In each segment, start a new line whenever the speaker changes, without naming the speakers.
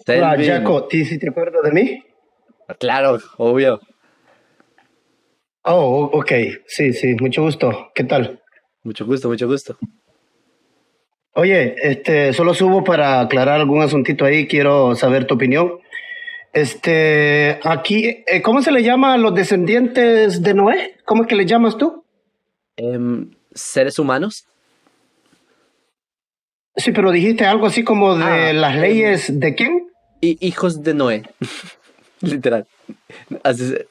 Hola,
Selvin,
Jaco, ¿sí te acuerdas de mí?
claro, obvio.
Oh, ok, sí, sí, mucho gusto. ¿Qué tal?
Mucho gusto, mucho gusto.
Oye, solo subo para aclarar algún asuntito ahí, quiero saber tu opinión. Aquí, ¿cómo se le llama a los descendientes de Noé? ¿Cómo es que le llamas tú?
Seres humanos.
Sí, pero dijiste algo así como de
Ah,
las leyes de quién.
hijos de Noé, literal.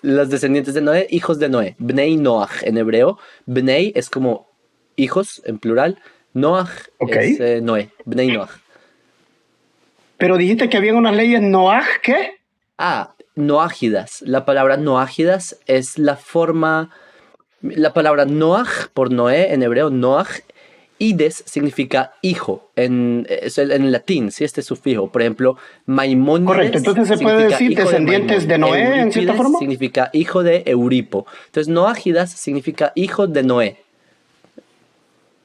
Los descendientes de Noé, hijos de Noé. Bnei Noach en hebreo. Bnei es como hijos en plural. Noach
Ok,
es Noé. Bnei Noach.
pero dijiste que había unas leyes Noaj, ¿qué?
Ah, noágidas. La palabra noágidas es la forma. La palabra Noach por Noé en hebreo, Noach, ides significa hijo en latín, si este es sufijo. Por ejemplo,
Correcto,
Maimónides
entonces se puede
significa
decir
hijo de
descendientes
Maimón.
de Noé en cierta
Eurípides
forma.
significa hijo de Euripo. Entonces, Noágidas significa hijo de Noé.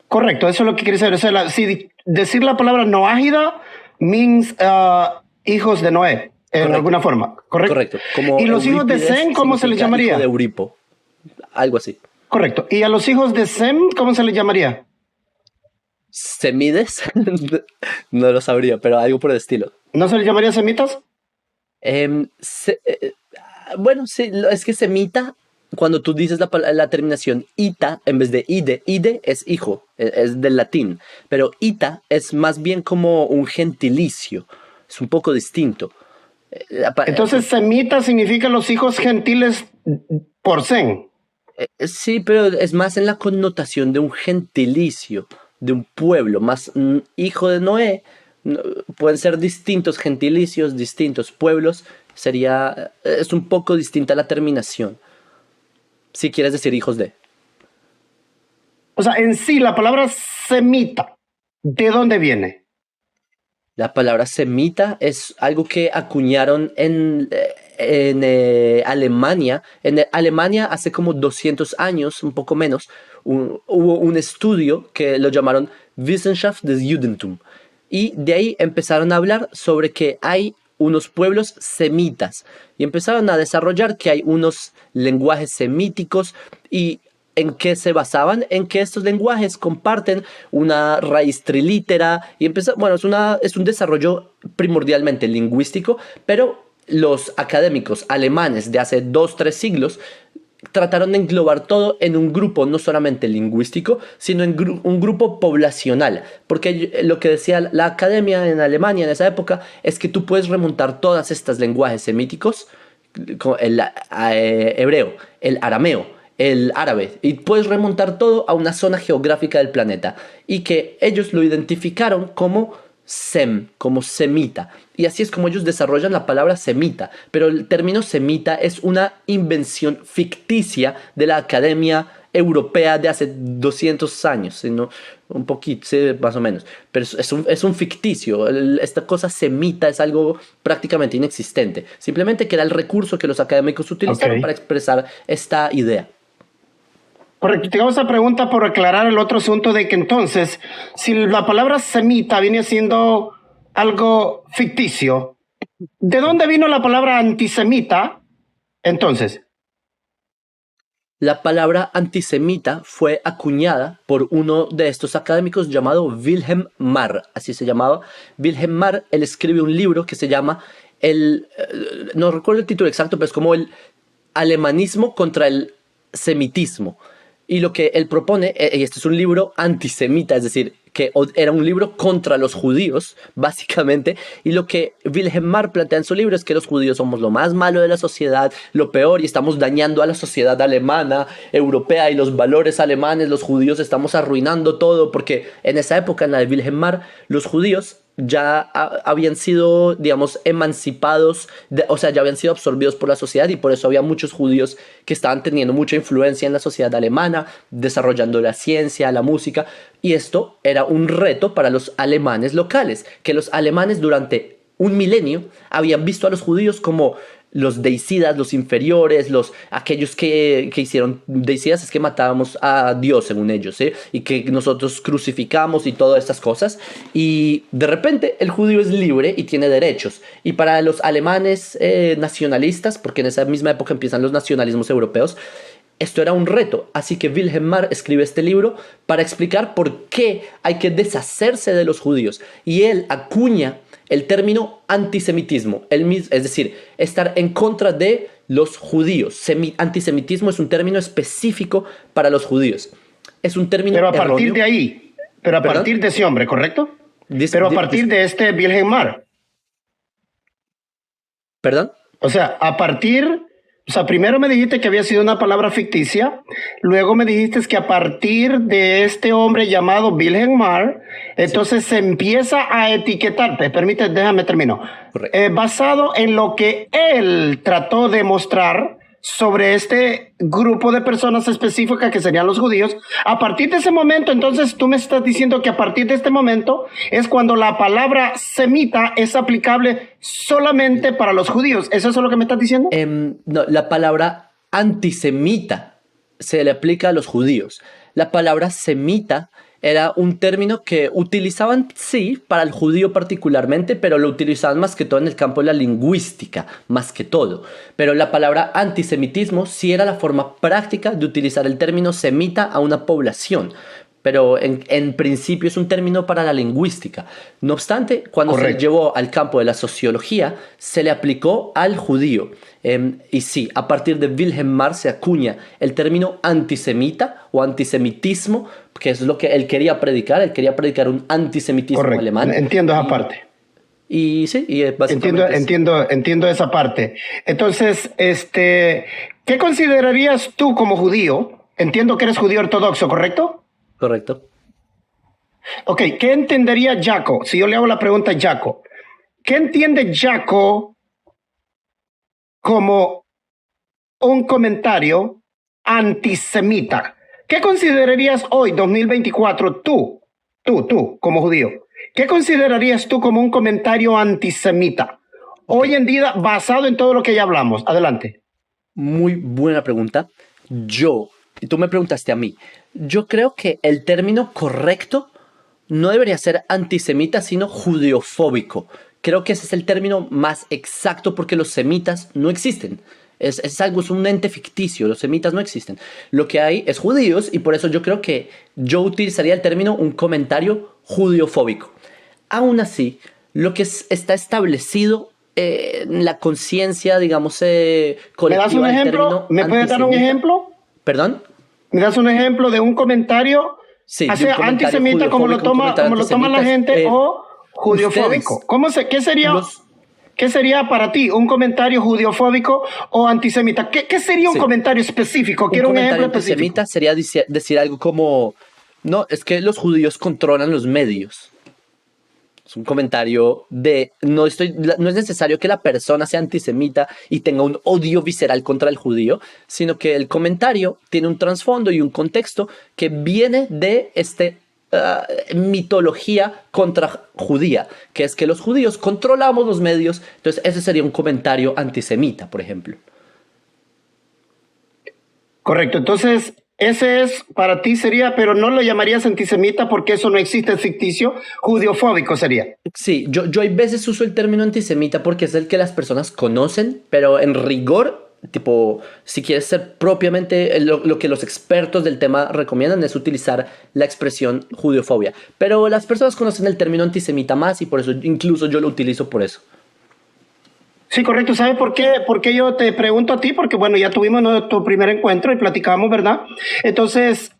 Correcto, eso es lo que quiere decir. O sea, si decir la palabra noágida means hijos de Noé, en
Correcto,
alguna forma, ¿correcto?
correcto. Como
¿Y los hijos de
Eurípides
Sem, cómo se les
significa hijo de
llamaría?
Euripo. Algo así.
Correcto. ¿Y a los hijos de Sem, cómo se les llamaría?
Semides, no lo sabría, pero algo por el estilo.
¿No se les llamaría semitas?
Em, se- eh, bueno, sí, es que semita, cuando tú dices la terminación ita en vez de ide es hijo, es del latín, pero ita es más bien como un gentilicio, es un poco distinto.
Entonces, semita significa los hijos gentiles por Sem.
Sí, pero es más en la connotación de un gentilicio, de un pueblo, más hijo de Noé. no- Pueden ser distintos gentilicios, distintos pueblos. Es un poco distinta la terminación. Si quieres decir hijos de.
O sea, en sí, la palabra semita, ¿de dónde viene?
La palabra semita es algo que acuñaron en Alemania. Alemania hace como 200 años, un poco menos, hubo un estudio que lo llamaron Wissenschaft des Judentum. Y de ahí empezaron a hablar sobre que hay unos pueblos semitas y empezaron a desarrollar que hay unos lenguajes semíticos y en qué se basaban, en que estos lenguajes comparten una raíz trilítera y bueno, es un desarrollo primordialmente lingüístico, pero los académicos alemanes de hace 2, 3 siglos trataron de englobar todo en un grupo no solamente lingüístico, sino en un grupo poblacional. Porque lo que decía la academia en Alemania en esa época es que tú puedes remontar todas estas lenguajes semíticos, como el hebreo, el arameo, el árabe, y puedes remontar todo a una zona geográfica del planeta. Y que ellos lo identificaron como Sem, como semita. Y así es como ellos desarrollan la palabra semita. Pero el término semita es una invención ficticia de la Academia Europea de hace 200 años, sino un poquito, sí, más o menos. Pero es un ficticio. Esta cosa semita es algo prácticamente inexistente. Simplemente que era el recurso que los académicos
Ok.
utilizaron para expresar esta idea.
Correcto, te hago esa pregunta por aclarar el otro asunto de que entonces, si la palabra semita viene siendo algo ficticio, ¿de dónde vino la palabra antisemita? Entonces,
La palabra antisemita fue acuñada por uno de estos académicos llamado Wilhelm Marr, así se llamaba. Wilhelm Marr, él escribe un libro que se llama no recuerdo el título exacto, pero es como el alemanismo contra el semitismo. Y lo que él propone, y este es un libro antisemita, es decir, que era un libro contra los judíos, básicamente, y lo que Wilhelm Marr plantea en su libro es que los judíos somos lo más malo de la sociedad, lo peor, y estamos dañando a la sociedad alemana, europea, y los valores alemanes, los judíos estamos arruinando todo, porque en esa época, en la de Wilhelm Marr, los judíos ya habían sido, digamos, emancipados, o sea, ya habían sido absorbidos por la sociedad y por eso había muchos judíos que estaban teniendo mucha influencia en la sociedad alemana, desarrollando la ciencia, la música, y esto era un reto para los alemanes locales, que los alemanes durante un milenio habían visto a los judíos como los deicidas, los inferiores, aquellos que hicieron deicidas, es que matábamos a Dios según ellos, ¿sí? Y que nosotros crucificamos y todas estas cosas. Y de repente el judío es libre y tiene derechos. Y para los alemanes nacionalistas, porque en esa misma época empiezan los nacionalismos europeos, esto era un reto, así que Wilhelm Marr escribe este libro para explicar por qué hay que deshacerse de los judíos. Y él acuña el término antisemitismo, es decir, estar en contra de los judíos. Antisemitismo es un término específico para los judíos. Es un término
Pero a partir
erróneo.
de ahí, pero a
¿Perdón?
partir de ese hombre, ¿correcto? Pero a partir de este Wilhelm Marr.
¿Perdón?
O sea, primero me dijiste que había sido una palabra ficticia, luego me dijiste que a partir de este hombre llamado Wilhelm Marr, entonces se empieza a etiquetar, déjame termino, basado en lo que él trató de mostrar sobre este grupo de personas específicas que serían los judíos. A partir de ese momento, entonces tú me estás diciendo que a partir de este momento es cuando la palabra semita es aplicable solamente para los judíos. ¿Eso es lo que me estás diciendo?
No, la palabra antisemita se le aplica a los judíos. La palabra semita era un término que utilizaban, sí, para el judío particularmente, pero lo utilizaban más que todo en el campo de la lingüística, más que todo. Pero la palabra antisemitismo sí era la forma práctica de utilizar el término semita a una población. Pero en principio es un término para la lingüística. No obstante, cuando se llevó al campo de la sociología, se le aplicó al judío. Y sí, a partir de Wilhelm Marr se acuña el término antisemita o antisemitismo, que es lo que él quería predicar. Él quería predicar un antisemitismo alemán.
Entiendo esa parte.
Y sí, y básicamente
entiendo esa parte. Entonces, ¿qué considerarías tú como judío? Entiendo que eres judío ortodoxo, ¿correcto?
Correcto.
Ok, ¿qué entendería Jaco? Si yo le hago la pregunta a Jaco, ¿qué entiende Jaco como un comentario antisemita? ¿Qué considerarías hoy, 2024, tú, como judío? ¿Qué considerarías tú como un comentario antisemita? Hoy en día, basado en todo lo que ya hablamos. Adelante.
Muy buena pregunta. Y tú me preguntaste a mí, yo creo que el término correcto no debería ser antisemita, sino judeofóbico. Creo que ese es el término más exacto porque los semitas no existen. Es un ente ficticio, los semitas no existen. Lo que hay es judíos y por eso yo creo que yo utilizaría el término un comentario judeofóbico. Aún así, lo que está establecido en la conciencia, digamos, colectiva.
¿Me das un ejemplo? ¿Me puedes dar un ejemplo?
¿Perdón?
¿Me das un ejemplo de un comentario,
sí,
antisemita como lo toma la gente o judiofóbico? ¿Qué sería para ti un comentario judiofóbico o antisemita? ¿Qué sería un comentario específico? Quiero un ejemplo específico.
Antisemita sería decir algo como, no, es que los judíos controlan los medios. Es un comentario de, no es necesario que la persona sea antisemita y tenga un odio visceral contra el judío, sino que el comentario tiene un trasfondo y un contexto que viene de mitología contra judía, que es que los judíos controlamos los medios. Entonces ese sería un comentario antisemita, por ejemplo.
Correcto, entonces ese es, para ti sería, pero no lo llamarías antisemita porque eso no existe, es ficticio, judiofóbico sería.
Sí, yo hay veces uso el término antisemita porque es el que las personas conocen, pero en rigor, tipo, si quieres ser propiamente lo que los expertos del tema recomiendan es utilizar la expresión judiofobia. Pero las personas conocen el término antisemita más y por eso incluso yo lo utilizo por eso.
Sí, correcto. ¿Sabes por qué? Porque yo te pregunto a ti, porque bueno, ya tuvimos nuestro primer encuentro y platicamos, ¿verdad? Entonces,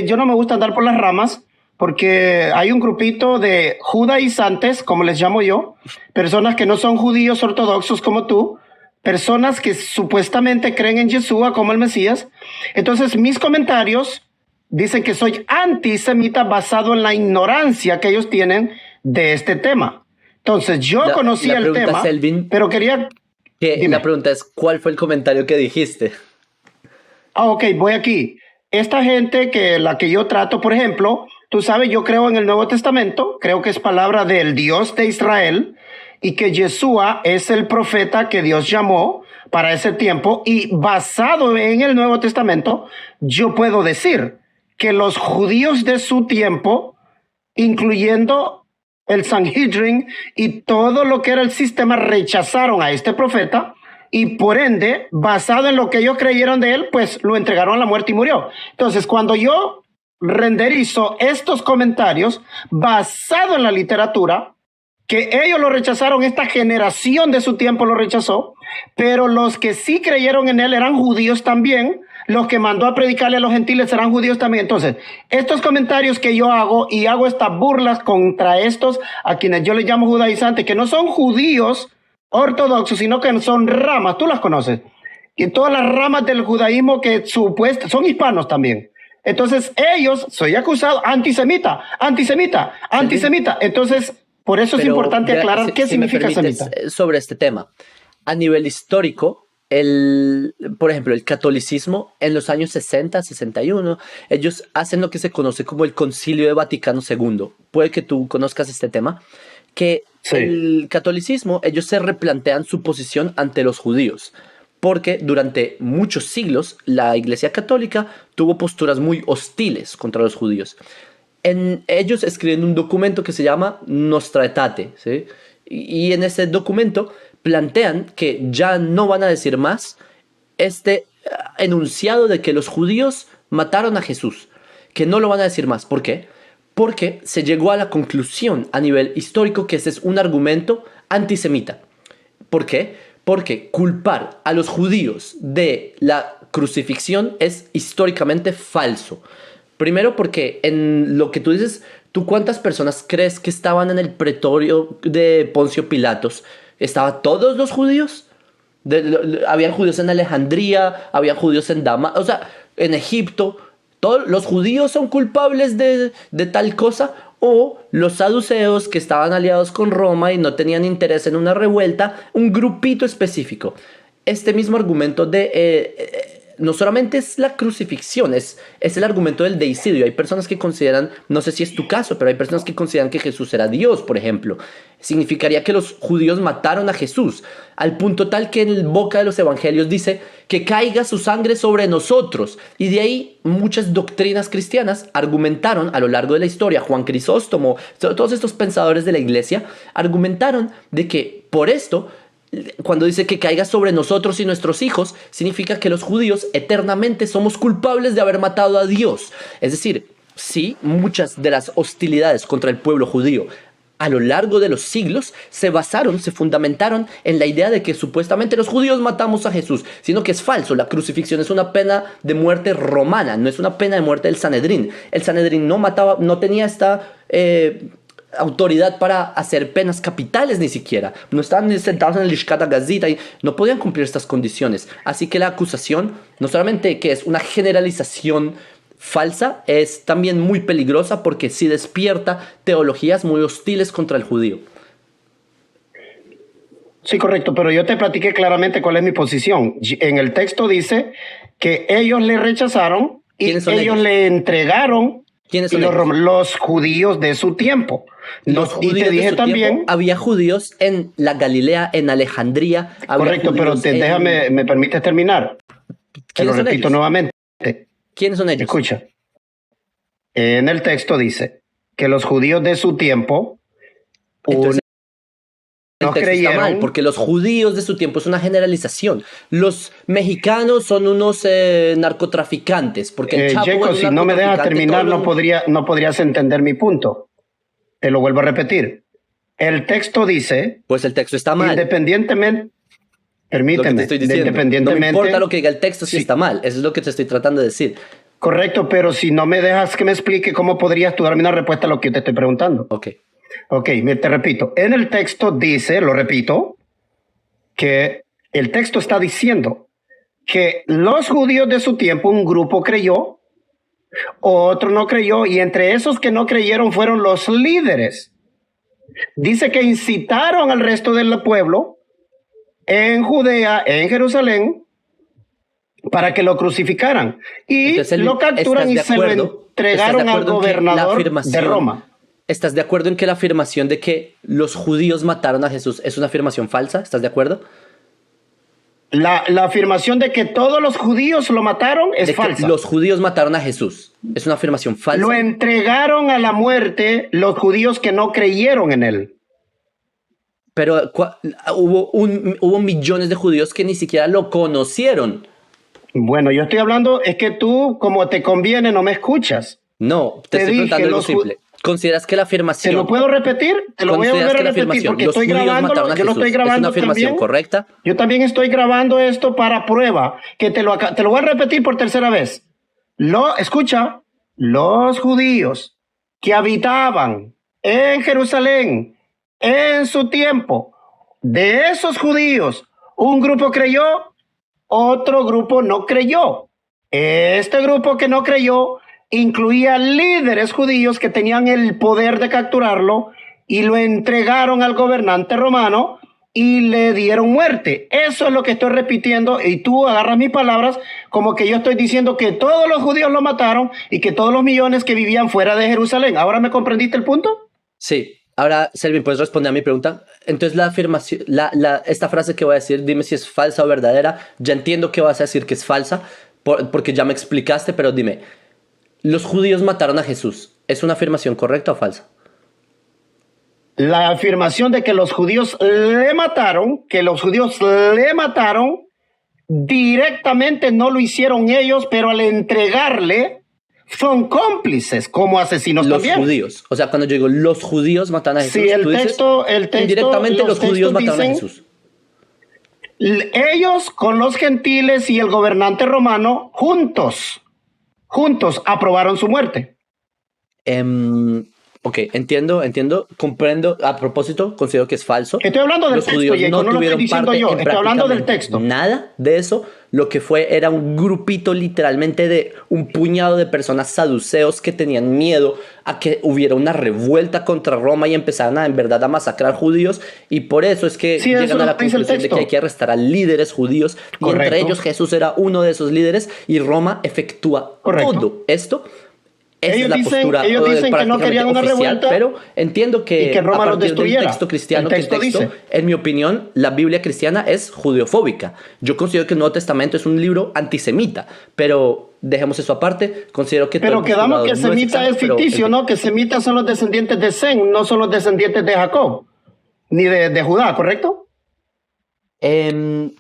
yo no me gusta andar por las ramas porque hay un grupito de judaizantes, como les llamo yo, personas que no son judíos ortodoxos como tú, personas que supuestamente creen en Yeshua como el Mesías. Entonces, mis comentarios dicen que soy antisemita basado en la ignorancia que ellos tienen de este tema. Entonces, yo conocía el tema, Selvin, pero quería...
La pregunta es, ¿cuál fue el comentario que dijiste?
Ok, voy aquí. Esta gente la que yo trato, por ejemplo, tú sabes, yo creo en el Nuevo Testamento, creo que es palabra del Dios de Israel, y que Yeshua es el profeta que Dios llamó para ese tiempo, y basado en el Nuevo Testamento, yo puedo decir que los judíos de su tiempo, incluyendo el Sanhedrin y todo lo que era el sistema, rechazaron a este profeta, y por ende, basado en lo que ellos creyeron de él, pues lo entregaron a la muerte y murió. Entonces, cuando yo renderizo estos comentarios basado en la literatura, que ellos lo rechazaron, esta generación de su tiempo lo rechazó, pero los que sí creyeron en él eran judíos también, los que mandó a predicarle a los gentiles eran judíos también. Entonces, estos comentarios que yo hago, y hago estas burlas contra estos, a quienes yo les llamo judaizantes, que no son judíos ortodoxos, sino que son ramas, tú las conoces, y todas las ramas del judaísmo que supuestamente son hispanos también. Entonces, ellos, soy acusado, antisemita. Entonces, por eso es importante aclarar qué significa semita.
Sobre este tema, a nivel histórico, por ejemplo, el catolicismo en los años 60, 61, ellos hacen lo que se conoce como el Concilio de Vaticano II. Puede que tú conozcas este tema, que sí. El catolicismo, ellos se replantean su posición ante los judíos, porque durante muchos siglos la Iglesia Católica tuvo posturas muy hostiles contra los judíos. Ellos escriben un documento que se llama Nostra Aetate, ¿sí? Y en ese documento plantean que ya no van a decir más este enunciado de que los judíos mataron a Jesús, que no lo van a decir más. ¿Por qué? Porque se llegó a la conclusión a nivel histórico que ese es un argumento antisemita. ¿Por qué? Porque culpar a los judíos de la crucifixión es históricamente falso. Primero porque en lo que tú dices, ¿tú cuántas personas crees que estaban en el pretorio de Poncio Pilatos? ¿Estaban todos los judíos? Habían judíos en Alejandría, había judíos en Damasco, o sea, en Egipto. ¿Todos los judíos son culpables de tal cosa? ¿O los saduceos, que estaban aliados con Roma y no tenían interés en una revuelta, un grupito específico? Este mismo argumento no solamente es la crucifixión, es el argumento del deicidio. Hay personas que consideran, no sé si es tu caso, pero hay personas que consideran que Jesús era Dios, por ejemplo. Significaría que los judíos mataron a Jesús, al punto tal que en boca de los evangelios dice que caiga su sangre sobre nosotros. Y de ahí muchas doctrinas cristianas argumentaron a lo largo de la historia. Juan Crisóstomo, todos estos pensadores de la iglesia argumentaron de que por esto, cuando dice que caiga sobre nosotros y nuestros hijos, significa que los judíos eternamente somos culpables de haber matado a Dios. Es decir, sí, muchas de las hostilidades contra el pueblo judío a lo largo de los siglos se fundamentaron en la idea de que supuestamente los judíos matamos a Jesús, sino que es falso. La crucifixión es una pena de muerte romana, no es una pena de muerte del Sanedrín. El Sanedrín no tenía esta autoridad para hacer penas capitales ni siquiera. No estaban sentados en el Lishkat HaGazita y no podían cumplir estas condiciones. Así que la acusación, no solamente que es una generalización falsa, es también muy peligrosa porque sí despierta teologías muy hostiles contra el judío.
Sí, correcto, pero yo te platiqué claramente cuál es mi posición. En el texto dice que ellos le rechazaron y ellos le entregaron.
¿Quiénes son
los judíos de su tiempo.
Y te dije también, había judíos en la Galilea, en Alejandría.
Correcto, pero déjame, ¿me permites terminar? Te lo repito nuevamente.
¿Quiénes son ellos?
Escucha. En el texto dice que los judíos de su tiempo
no creyeron. Está mal, porque los judíos de su tiempo es una generalización. Los mexicanos son unos narcotraficantes. Porque el Chapo
Jacob, si no me dejas terminar, no podrías entender mi punto. Te lo vuelvo a repetir. El texto dice...
Pues el texto está mal.
Independientemente... Permíteme.
Lo que te estoy diciendo. No me importa lo que diga el texto si está mal. Eso es lo que te estoy tratando de decir.
Correcto, pero si no me dejas que me explique, ¿cómo podrías tú darme una respuesta a lo que yo te estoy preguntando?
Ok,
te repito. En el texto dice, lo repito, que el texto está diciendo que los judíos de su tiempo, un grupo creyó, otro no creyó, y entre esos que no creyeron fueron los líderes. Dice que incitaron al resto del pueblo en Judea, en Jerusalén, para que lo crucificaran. Y lo capturan y se lo entregaron al gobernador de Roma.
¿Estás de acuerdo en que la afirmación de que los judíos mataron a Jesús es una afirmación falsa? ¿Estás de acuerdo?
La afirmación de que todos los judíos lo mataron es
De que
falsa.
los judíos mataron a Jesús. ¿Es una afirmación falsa?
Lo entregaron a la muerte los judíos que no creyeron en él.
Pero hubo millones de judíos que ni siquiera lo conocieron.
Bueno, yo estoy hablando, es que tú, como te conviene, no me escuchas.
No, te
Te
estoy
dije,
preguntando algo
los
simple. ¿Consideras que la
¿Te
afirmación...
lo puedo repetir? Te lo voy a
¿Consideras
volver
que
a
la
repetir
afirmación
porque
los
estoy
judíos mataron
grabándolo.
a
Yo lo
Jesús
estoy
es una
grabando
afirmación
también.
correcta?
Yo también estoy grabando esto para prueba, que te lo voy a repetir por tercera vez. Escucha, los judíos que habitaban en Jerusalén en su tiempo, de esos judíos, un grupo creyó, otro grupo no creyó. Este grupo que no creyó incluía líderes judíos que tenían el poder de capturarlo y lo entregaron al gobernante romano y le dieron muerte. Eso es lo que estoy repitiendo y tú agarras mis palabras como que yo estoy diciendo que todos los judíos lo mataron y que todos los millones que vivían fuera de Jerusalén. ¿Ahora me comprendiste el punto?
Sí. Ahora, Selvin, ¿puedes responder a mi pregunta? Entonces, la afirmación, esta frase que voy a decir, dime si es falsa o verdadera. Ya entiendo que vas a decir que es falsa, porque ya me explicaste, pero dime, ¿los judíos mataron a Jesús? ¿Es una afirmación correcta o falsa?
La afirmación de que los judíos le mataron, directamente no lo hicieron ellos, pero al entregarle son cómplices como asesinos
Los
también.
judíos. O sea, cuando yo digo los judíos matan a Jesús,
Sí, el
tú dices,
texto,
indirectamente los judíos mataron a
dicen,
Jesús.
ellos con los gentiles y el gobernante romano juntos aprobaron su muerte.
Ok, entiendo, comprendo. A propósito, considero que es falso.
Estoy hablando del
Los
texto,
judíos
Jacob, no lo estoy
tuvieron
diciendo
parte
yo,
en
estoy hablando del
prácticamente
texto.
nada de eso. Lo que fue era un grupito literalmente de un puñado de personas saduceos que tenían miedo a que hubiera una revuelta contra Roma y empezaran en verdad a masacrar judíos. Y por eso es que
Sí, eso
llegan a la
lo dice el
conclusión de que
texto.
hay que arrestar a líderes judíos. Y entre
Correcto.
ellos Jesús era uno de esos líderes y Roma efectúa
Correcto.
todo esto. Esa
Ellos
es la
dicen-
postura
ellos dicen que no
prácticamente
querían una
oficial,
revuelta
pero entiendo que,
y que Roma
a
los
partir del
destruyera.
texto cristiano,
El texto dice.
en mi opinión, la Biblia cristiana es judeofóbica. Yo considero que el Nuevo Testamento es un libro antisemita, pero dejemos eso aparte. Considero que todo
Pero
el
quedamos
postulado
que
no
semita
exacto,
es
pero,
ficticio,
en fin.
¿no? Que semitas son los descendientes de Sem, no son los descendientes de Jacob, ni de Judá, ¿correcto?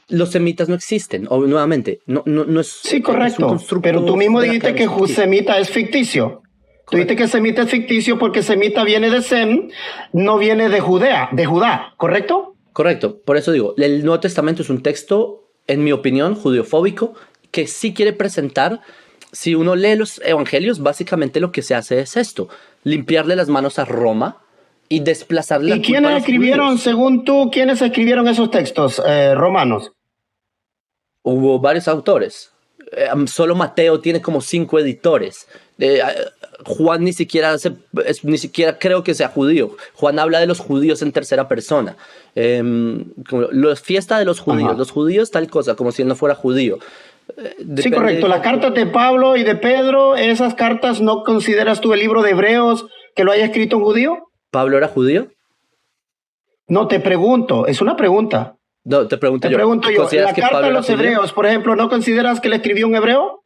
Los semitas no existen, o nuevamente, no es,
Sí,
es un
correcto.
constructo
Pero tú mismo
de la
dijiste que
creación ficticia.
semita es ficticio. Tú dijiste que semita es ficticio porque semita viene de Sem, no viene de Judá, ¿correcto?
Correcto, por eso digo, el Nuevo Testamento es un texto, en mi opinión, judeofóbico, que sí quiere presentar, si uno lee los evangelios, básicamente lo que se hace es esto, limpiarle las manos a Roma y desplazarle la
¿Y
culpa a
quiénes
los
escribieron,
judíos.
según tú, quiénes escribieron esos textos romanos?
Hubo varios autores, solo Mateo tiene como 5 editores. Juan ni siquiera creo que sea judío. Juan habla de los judíos en tercera persona. Como la fiesta de los judíos.
Ajá.
Los judíos tal cosa, como si él no fuera judío.
Sí,
Depende
correcto.
de-
Las cartas de Pablo y de Pedro, esas cartas, ¿no consideras tú el libro de Hebreos que lo haya escrito un judío?
¿Pablo era judío?
No, te pregunto, es una pregunta.
No, te pregunto
Te
yo.
pregunto yo,
¿Consideras
la
que
carta
Pablo
de
era
los
judío?
Hebreos, por ejemplo, ¿no consideras que le escribió un hebreo?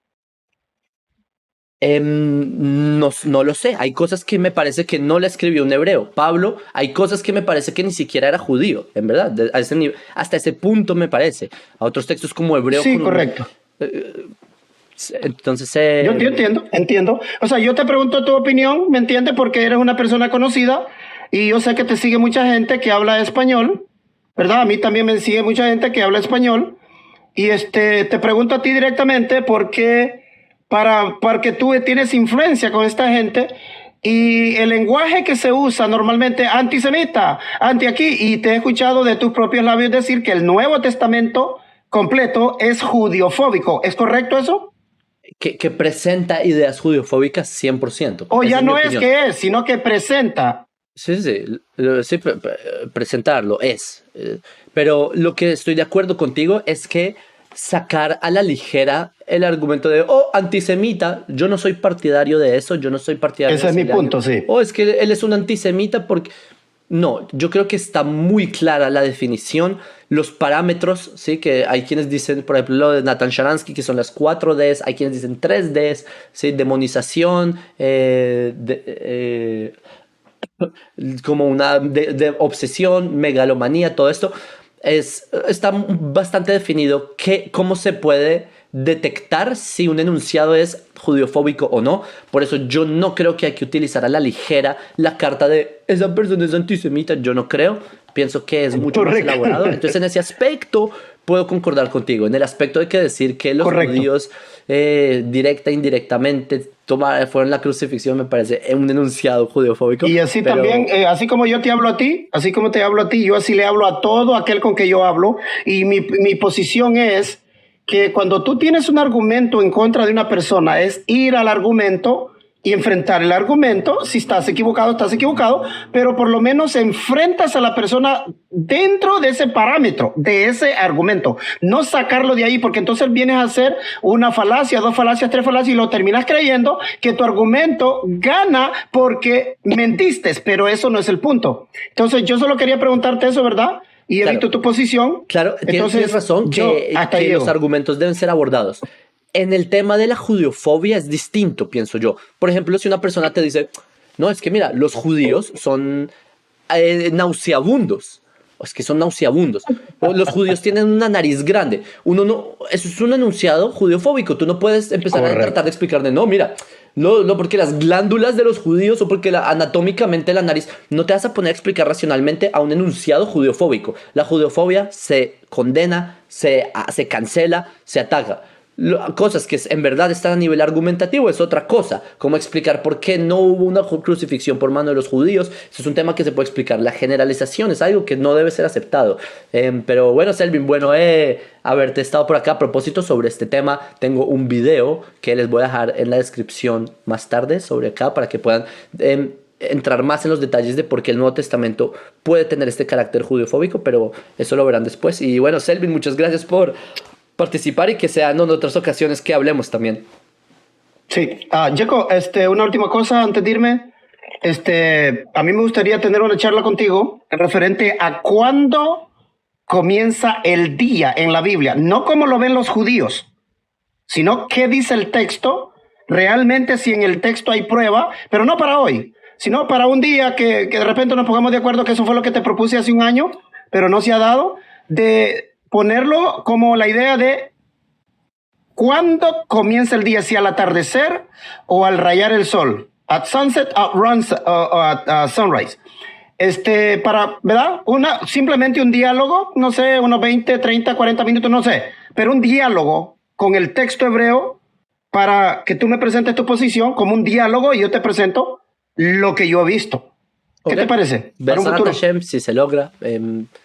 No lo sé. Hay cosas que me parece que no le escribió un hebreo. Pablo, hay cosas que me parece que ni siquiera era judío, en verdad. A ese nivel, hasta ese punto me parece. A otros textos como hebreo.
Sí,
con-
correcto.
Entonces,
Yo entiendo. O sea, yo te pregunto tu opinión, ¿me entiendes? Porque eres una persona conocida y yo sé que te sigue mucha gente que habla español, ¿verdad? A mí también me sigue mucha gente que habla español. Y te pregunto a ti directamente porque porque tú tienes influencia con esta gente y el lenguaje que se usa normalmente antisemita, anti aquí, y te he escuchado de tus propios labios decir que el Nuevo Testamento completo es judiofóbico. ¿Es correcto eso?
que presenta ideas judiofóbicas 100%.
O
Esa
ya
es mi
no es
opinión.
que es, sino que presenta.
Sí, presentarlo es. Pero lo que estoy de acuerdo contigo es que sacar a la ligera el argumento de, oh, antisemita, yo no soy partidario de eso, yo no soy partidario
Ese
de
es mi
ese
punto, sí.
oh, es que él es un antisemita porque... No, yo creo que está muy clara la definición, los parámetros, ¿sí? Que hay quienes dicen, por ejemplo, lo de Nathan Sharansky, que son las 4Ds, hay quienes dicen 3Ds, ¿sí? Demonización, como una de obsesión, megalomanía, todo esto está bastante definido cómo se puede detectar si un enunciado es judeofóbico o no. Por eso yo no creo que hay que utilizar a la ligera la carta de esa persona es antisemita. Yo no creo, pienso que es mucho más elaborado. Entonces en ese aspecto puedo concordar contigo, en el aspecto de que decir que los judíos directa e indirectamente fueron la crucifixión me parece un enunciado judeofóbico.
Y así también, así como yo te hablo a ti, así como te hablo a ti, yo así le hablo a todo aquel con que yo hablo. Y mi posición es que cuando tú tienes un argumento en contra de una persona, es ir al argumento y enfrentar el argumento. Si estás equivocado, pero por lo menos enfrentas a la persona dentro de ese parámetro, de ese argumento, no sacarlo de ahí, porque entonces vienes a hacer una falacia, 2 falacias, 3 falacias y lo terminas creyendo que tu argumento gana porque mentiste, pero eso no es el punto. Entonces yo solo quería preguntarte eso, ¿verdad? Y he visto tu posición.
Claro, entonces, tienes razón que los argumentos deben ser abordados. En el tema de la judeofobia es distinto, pienso yo. Por ejemplo, si una persona te dice, no, es que mira, los judíos son nauseabundos. O es que son nauseabundos. O los judíos tienen una nariz grande. Eso es un enunciado judeofóbico. Tú no puedes empezar a tratar de explicarle, no, mira, no, porque las glándulas de los judíos o porque anatómicamente la nariz, no te vas a poner a explicar racionalmente a un enunciado judeofóbico. La judeofobia se condena, se cancela, se ataca. Cosas que en verdad están a nivel argumentativo es otra cosa, como explicar por qué no hubo una crucifixión por mano de los judíos. Eso es un tema que se puede explicar. La generalización es algo que no debe ser aceptado. Pero bueno, Selvin, bueno haberte estado por acá. A propósito sobre este tema, tengo un video que les voy a dejar en la descripción más tarde sobre acá para que puedan entrar más en los detalles de por qué el Nuevo Testamento puede tener este carácter judeofóbico, pero eso lo verán después. Y bueno, Selvin, muchas gracias por participar y que sean en otras ocasiones que hablemos también.
Sí, Jaco, una última cosa antes de irme. A mí me gustaría tener una charla contigo referente a cuándo comienza el día en la Biblia, no como lo ven los judíos, sino qué dice el texto, realmente si en el texto hay prueba, pero no para hoy, sino para un día que de repente nos pongamos de acuerdo, que eso fue lo que te propuse hace un año, pero no se ha dado, de ponerlo como la idea de cuándo comienza el día, si al atardecer o al rayar el sol, at sunset, at sunrise. ¿Verdad? Simplemente un diálogo, no sé, unos 20, 30, 40 minutos, no sé, pero un diálogo con el texto hebreo para que tú me presentes tu posición como un diálogo y yo te presento lo que yo he visto. ¿Qué te parece?
Besat Hashem, si se logra,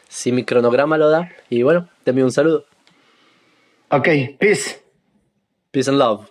si mi cronograma lo da. Y bueno, te envío un saludo.
Ok, peace.
Peace and love.